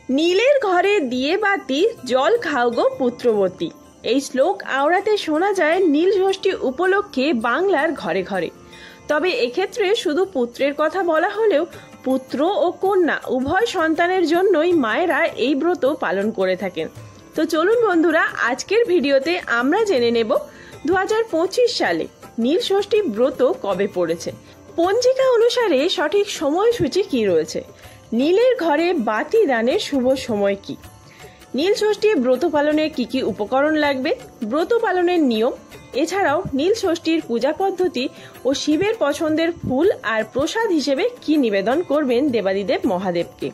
নীলের ঘরে দিয়ে বাতি জল খাও গো পুত্রবতী। এই শ্লোক আওড়াতে শোনা যায় নীল ষষ্ঠী উপলক্ষে বাংলার ঘরে ঘরে। তবে এক্ষেত্রে শুধু পুত্রের কথা বলা হলেও পুত্র ও কন্যা উভয় সন্তানের জন্যই মায়েরা এই ব্রত পালন করে থাকেন। তো চলুন বন্ধুরা, আজকের ভিডিওতে আমরা জেনে নেব 2025 সালে নীল ষষ্ঠী ব্রত কবে পড়েছে, পঞ্জিকা অনুসারে সঠিক সময়সূচি কি রয়েছে, নীলের ঘরে বাতি দানের শুভ সময় কি, নীল ষষ্ঠী ব্রত পালনে কি কি উপকরণ লাগবে, ব্রত পালনের নিয়ম, এছাড়াও নীল ষষ্ঠীর পূজা পদ্ধতি ও শিবের পছন্দের ফুল আর প্রসাদ হিসেবে কি নিবেদন করবেন দেবাদিদেব মহাদেবকে।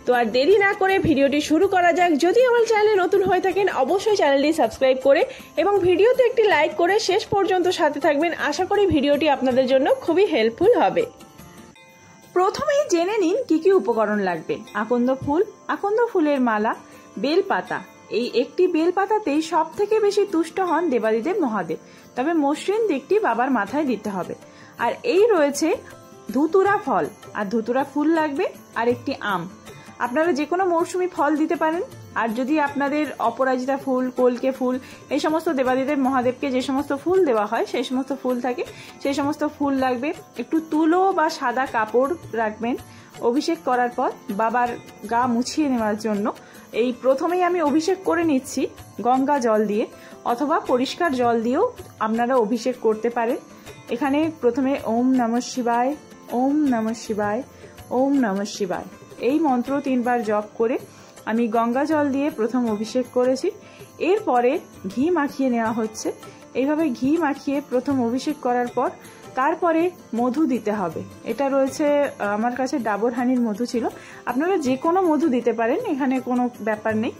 তো আর দেরি না করে ভিডিওটি শুরু করা যাক। যদি আমার চ্যানেলে নতুন হয়ে থাকেন অবশ্যই চ্যানেলটি সাবস্ক্রাইব করে এবং ভিডিওতে একটি লাইক করে শেষ পর্যন্ত সাথে থাকবেন। আশা করি ভিডিওটি আপনাদের জন্য খুবই হেল্পফুল হবে। প্রথমেই জেনে নিন কি কি উপকরণ লাগবে। আকন্দ ফুলের মালা, বেলপাতা। এই একটি বেলপাতাতেই সব থেকে বেশি তুষ্ট হন দেবাদিদেব মহাদেব, তবে মসৃণ দিকটি বাবার মাথায় দিতে হবে। আর এই রয়েছে ধুতুরা ফল আর ধুতুরা ফুল লাগবে, আর একটি আম। আপনারা যে কোনো মৌসুমি ফল দিতে পারেন। আর যদি আপনাদের অপরাজিতা ফুল, কলকে ফুল, এই সমস্ত দেবাদিদেব মহাদেবকে যে সমস্ত ফুল দেওয়া হয় সেই সমস্ত ফুল থাকে, সেই সমস্ত ফুল লাগবে। একটু তুলো বা সাদা কাপড় রাখবেন। অভিষেক করার পর বাবার গা মুছিয়ে নেওয়ার জন্য এই প্রথমেই আমি অভিষেক করে নিচ্ছি গঙ্গা জল দিয়ে, অথবা পরিষ্কার জল দিয়েও আপনারা অভিষেক করতে পারেন। এখানে প্রথমে ওম নমঃ শিবায়, ওম নমঃ শিবায়, ওম নমঃ শিবায় এই মন্ত্র 3 বার জপ করে আমি গঙ্গা জল দিয়ে প্রথম অভিষেক করেছি। এরপরে ঘি মাখিয়ে নেওয়া হচ্ছে। এইভাবে ঘি মাখিয়ে প্রথম অভিষেক করার পর তারপরে মধু দিতে হবে। এটা রয়েছে আমার কাছে ডাবর হানির মধু ছিল, আপনারা যে কোনো মধু দিতে পারেন, এখানে কোনো ব্যাপার নেই।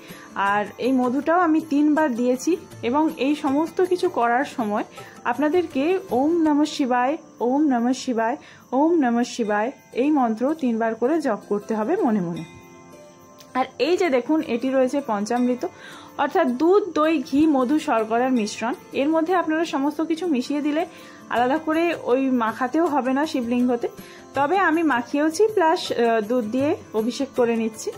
আর এই মধুটাও আমি 3 বার দিয়েছি। এবং এই সমস্ত কিছু করার সময় আপনাদেরকে ওম নমঃ শিবায়, ওম নমঃ শিবায়, ওম নমঃ শিবায় এই মন্ত্র 3 বার করে জপ করতে হবে মনে মনে। আর এই যে দেখুন, এটি রয়েছে পঞ্চামৃত, অর্থাৎ দুধ, দই, ঘি, মধু, শর্করার মিশ্রণ। এর মধ্যে আপনারা সমস্ত কিছু মিশিয়ে দিলে আলাদা করে ওই মাখাতেও হবে না শিবলিঙ্গতে, তবে আমি মাখিয়েওছি, প্লাস দুধ দিয়ে অভিষেক করে নিচ্ছি।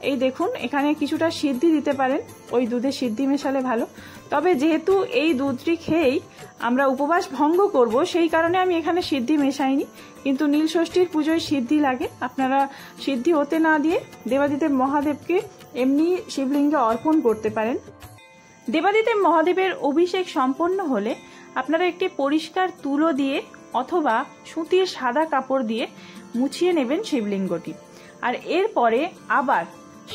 এই দেখুন, এখানে কিছুটা সিদ্ধি দিতে পারেন, ওই দুধে সিদ্ধি মেশালে ভালো। তবে যেহেতু এই দুধটি খেয়েই আমরা উপবাস ভঙ্গ করব, সেই কারণে আমি এখানে সিদ্ধি মেশাইনি। কিন্তু নীল ষষ্ঠীর পুজোয় সিদ্ধি লাগে, আপনারা সিদ্ধি হতে না দিয়ে দেবাদিদেব মহাদেবকে এমনি শিবলিঙ্গে অর্পণ করতে পারেন। দেবাদিদেব মহাদেবের অভিষেক সম্পন্ন হলে আপনারা একটি পরিষ্কার তুলো দিয়ে অথবা সুতির সাদা কাপড় দিয়ে মুছিয়ে নেবেন শিবলিঙ্গটি। আর এরপরে আবার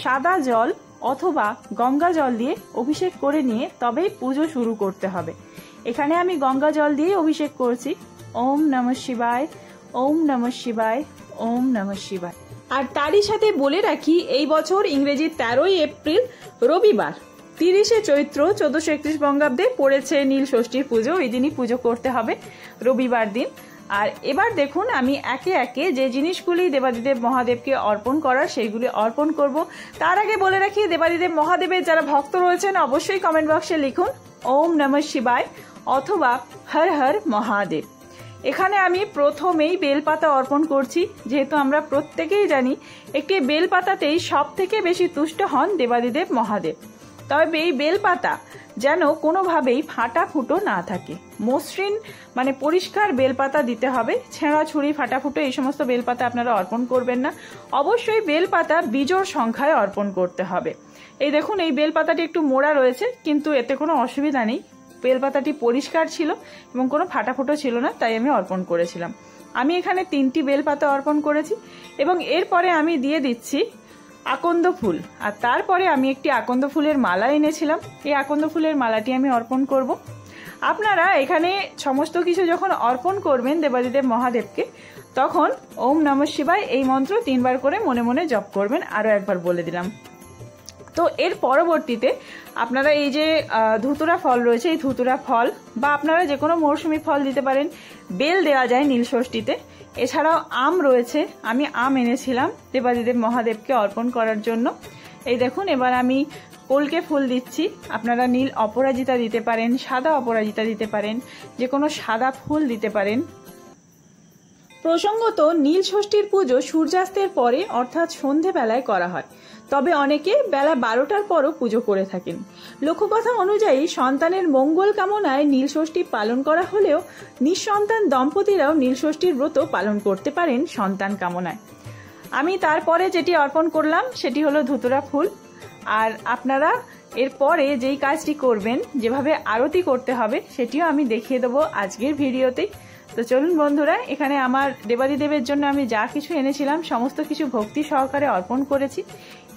সাদা জল অথবা গঙ্গা জল দিয়ে অভিষেক করে নিয়ে তবেই পুজো শুরু করতে হবে। এখানে আমি গঙ্গা জল দিয়ে অভিষেক করছি। ওম নমঃ শিবায়, ওম নমঃ শিবায়, ওম নমঃ শিবায়। আর তারই সাথে বলে রাখি, এই বছর ইংরেজি 13ই এপ্রিল রবিবার 30শে চৈত্র 1431 বঙ্গাব্দে পড়েছে নীল ষষ্ঠীর পুজো। ওই দিনই পুজো করতে হবে, রবিবার দিন। আর এবার দেখুন, আমি একে একে যে জিনিসগুলি দেবাদিদেব মহাদেবকে অর্পণ করার সেইগুলি অর্পণ করব। তার আগে বলে রাখি, দেবাদিদেব মহাদেবের যারা ভক্ত রয়েছেন অবশ্যই কমেন্ট বক্সে লিখুন ওম নমঃ শিবায় অথবা হর হর মহাদেব। এখানে আমি প্রথমেই বেলপাতা অর্পণ করছি, যেহেতু আমরা প্রত্যেকেই জানি একটি বেলপাতাতেই সব থেকে বেশি তুষ্ট হন দেবাদিদেব মহাদেব। তবে এই বেলপাতা যেন কোনোভাবেই ফাটা ফুটো না থাকে, মসৃণ মানে পরিষ্কার বেলপাতা দিতে হবে। ছেঁড়া ছুরি, ফাটা ফুটো এই সমস্ত বেলপাতা আপনারা অর্পণ করবেন না। অবশ্যই বেলপাতা বিজোড় সংখ্যায় অর্পণ করতে হবে। এই দেখুন, এই বেলপাতাটি একটু মোড়া রয়েছে, কিন্তু এতে কোনো অসুবিধা নেই। বেলপাতাটি পরিষ্কার ছিল এবং কোনো ফাটা ফুটো ছিল না, তাই আমি অর্পণ করেছিলাম। আমি এখানে 3টি বেলপাতা অর্পণ করেছি এবং এরপরে আমি দিয়ে দিচ্ছি আকন্দ ফুল। আর তারপরে আমি একটি আকন্দ ফুলের মালা এনেছিলাম, এই আকন্দ ফুলের মালাটি আমি অর্পণ করব। আপনারা এখানে সমস্ত কিছু যখন অর্পণ করবেন দেবাদিদেব মহাদেবকে, তখন ওম নমঃ শিবায় এই মন্ত্র 3 বার করে মনে মনে জপ করবেন। আরও একবার বলে দিলাম। তো এর পরবর্তীতে আপনারা এই যে ধুতুরা ফল রয়েছে, এই ধুতুরা ফল বা আপনারা যে কোনো মৌসুমি ফল দিতে পারেন। বেল দেওয়া যায় নীল ষষ্ঠীতে। এছাড়াও আম রয়েছে, আমি আম এনেছিলাম দেবাদিদেব মহাদেবকে অর্পণ করার জন্য। এই দেখুন, এবার আমি কলকে ফুল দিচ্ছি। আপনারা নীল অপরাজিতা দিতে পারেন, সাদা অপরাজিতা দিতে পারেন, যে কোনো সাদা ফুল দিতে পারেন। প্রসঙ্গত নীল ষষ্ঠীর পুজো সূর্যাস্তের পরে অর্থাৎ সন্ধেবেলায় করা হয়। তবে অনেকে বেলা 12টার পরও পুজো করে থাকেন। লোককথা অনুযায়ী সন্তানের মঙ্গল কামনায় নীলষষ্ঠী পালন করা হলেও নিঃসন্তান দম্পতিরাও নীলষষ্ঠীর ব্রত পালন করতে পারেন সন্তান কামনায়। আমি তারপরে যেটি অর্পণ করলাম সেটি হলো ধুতুরা ফুল। আর আপনারা এরপরে যেই কাজটি করবেন, যেভাবে আরতি করতে হবে, সেটিও আমি দেখিয়ে দেবো আজকের ভিডিওতেই। তো চলুন বন্ধুরা, এখানে আমার দেবাদিদেবের জন্য আমি যা কিছু এনেছিলাম সমস্ত কিছু ভক্তি সহকারে অর্পণ করেছি।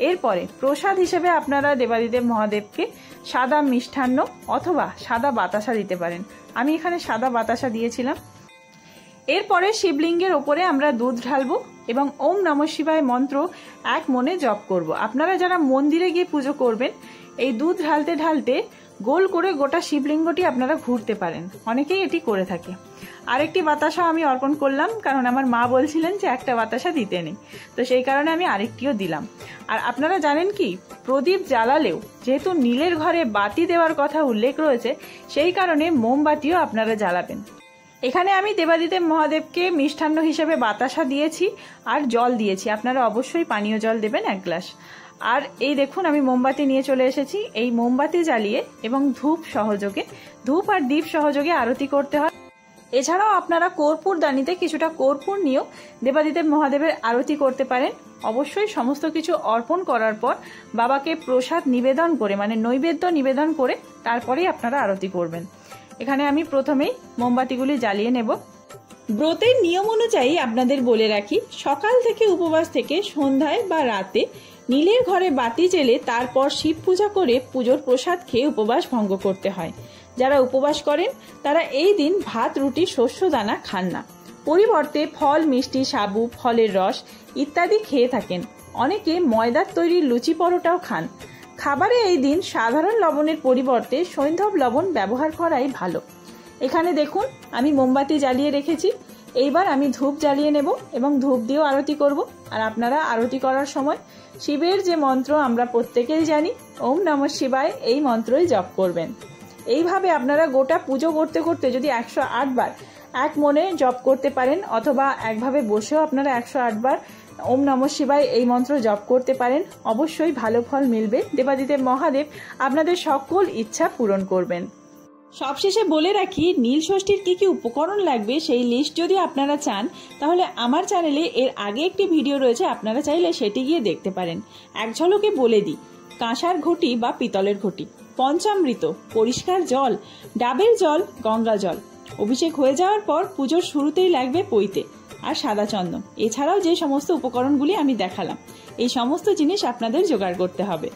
এরপরে প্রসাদ হিসেবে আপনারা দেবাদিদেব মহাদেবকে সাদা মিষ্টান্ন অথবা সাদা বাতাসা দিতে পারেন। আমি এখানে সাদা বাতাসা দিয়েছিলাম। এরপরে শিবলিঙ্গের ওপরে আমরা দুধ ঢালবো এবং ওম নমঃ শিবায় মন্ত্র এক মনে জপ করব। আপনারা যারা মন্দিরে গিয়ে পুজো করবেন, এই দুধ ঢালতে ঢালতে গোল করে গোটা শিবলিঙ্গটি আপনারা ঘুরতে পারেন, অনেকেই এটি করে থাকে। আরেকটি বাতাসা আমি অর্পণ করলাম, কারণ আমার মা বলছিলেন যে একটা বাতাসা দিতে নেই, তো সেই কারণে আমি আরেকটিও দিলাম। আর আপনারা জানেন কি, প্রদীপ জ্বালালেও যেহেতু নীলের ঘরে বাতি দেওয়ার কথা উল্লেখ রয়েছে, সেই কারণে মোমবাতিও আপনারা জ্বালাবেন। এখানে আমি দেবাদিদেব মহাদেবকে মিষ্টান্ন হিসেবে বাতাসা দিয়েছি আর জল দিয়েছি। আপনারা অবশ্যই পানীয় জল দেবেন 1 গ্লাস। আর এই দেখুন, আমি মোমবাতি নিয়ে চলে এসেছি। এই মোমবাতি জ্বালিয়ে এবং ধূপ আর দীপ সহযোগে আরতি করতে হয়। এছাড়াও আপনারা কর্পূর দানিতে কিছুটা কর্পূর নিয়েও দেবাদিদেব মহাদেবের আরতি করতে পারেন। অবশ্যই সমস্ত কিছু অর্পণ করার পর বাবাকে প্রসাদ নিবেদন করে, মানে নৈবেদ্য নিবেদন করে তারপরেই আপনারা আরতি করবেন। এখানে আমি প্রথমেই মোমবাতিগুলি জ্বালিয়ে নেব। ব্রতের নিয়ম অনুযায়ী আপনাদের বলে রাখি, সকাল থেকে উপবাস থেকে সন্ধ্যায় বা রাতে নীলের ঘরে বাতি জেলে তারপর শিব পূজা করে পুজোর প্রসাদ খেয়ে উপবাস ভঙ্গ করতে হয়। যারা উপবাস করেন তারা এই দিন ভাত, রুটি, শস্য দানা খান না, পরিবর্তে ফল, মিষ্টি, সাবু, ফলের রস ইত্যাদি খেয়ে থাকেন। অনেকে ময়দার তৈরি লুচি পরোটাও খান। খাবারে এই দিন সাধারণ লবণের পরিবর্তে সৈন্ধব লবণ ব্যবহার করাই ভালো। এখানে দেখুন, আমি মোমবাতি জ্বালিয়ে রেখেছি। এইবার আমি ধূপ জ্বালিয়ে নেব এবং ধূপ দিয়েও আরতি করব। আর আপনারা আরতি করার সময় শিবের যে মন্ত্র আমরা প্রত্যেকেই জানি, ওম নমঃ শিবায়, এই মন্ত্রই জপ করবেন। এইভাবে আপনারা গোটা পুজো করতে করতে যদি 108 বার এক মনে জপ করতে পারেন, অথবা একভাবে বসেও আপনারা 108 বার ওম নমঃ শিবায় এই মন্ত্র জপ করতে পারেন, অবশ্যই ভালো ফল মিলবে। দেবাদিদেব মহাদেব আপনাদের সকল ইচ্ছা পূরণ করবেন। সবশেষে বলে রাখি, নীলষষ্ঠীর কি কি উপকরণ লাগবে সেই লিস্ট যদি আপনারা চান, তাহলে আমার চ্যানেলে এর আগে একটি ভিডিও রয়েছে, আপনারা চাইলে সেটি গিয়ে দেখতে পারেন। এক ঝলকে বলে দিই, কাঁসার ঘটি বা পিতলের ঘটি, পঞ্চামৃত, পরিষ্কার জল, ডাবের জল, গঙ্গা জল। অভিষেক হয়ে যাওয়ার পর পুজোর শুরুতেই লাগবে পৈতে আর সাদা চন্দন। এছাড়াও যে সমস্ত উপকরণগুলি আমি দেখালাম, এই সমস্ত জিনিস আপনাদের জোগাড় করতে হবে।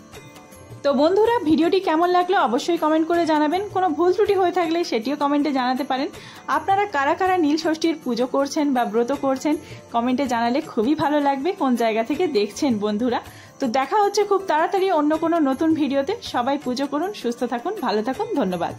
তো বন্ধুরা, ভিডিওটি কেমন লাগলো অবশ্যই কমেন্ট করে জানাবেন। কোনো ভুল ত্রুটি হয়ে থাকলে সেটিও কমেন্টে জানাতে পারেন। আপনারা কারা কারা নীলষষ্ঠীর পুজো করছেন বা ব্রত করছেন কমেন্টে জানালে খুবই ভালো লাগবে, কোন জায়গা থেকে দেখছেন বন্ধুরা। তো দেখা হচ্ছে খুব তাড়াতাড়ি অন্য কোনো নতুন ভিডিওতে। সবাই পুজো করুন, সুস্থ থাকুন, ভালো থাকুন, ধন্যবাদ।